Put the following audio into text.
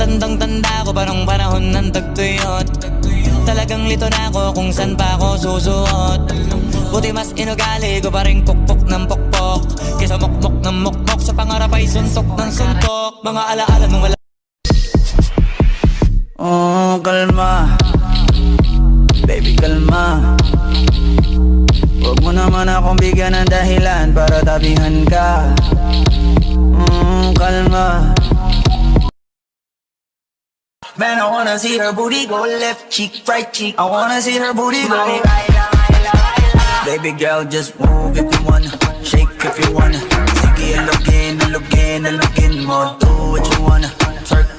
Tandang-tanda ko pa nung panahon ng tagtuyot. Talagang lito na ako kung san pa ako susuot. Buti mas inugali ko pa rin pukpok ng pukpok kesa mukmok ng mukmok, sa pangarap ay suntok ng suntok. Mga alaala ng wala. Oh, kalma, baby, kalma. Huwag mo naman akong bigyan ng dahilan para tabihan ka. Kalma. Man, I wanna see her booty go left cheek, right cheek. I wanna see her booty go. Baby girl, just move if you wanna, shake if you wanna. Sige, alugin mo, do what you wanna. Twerk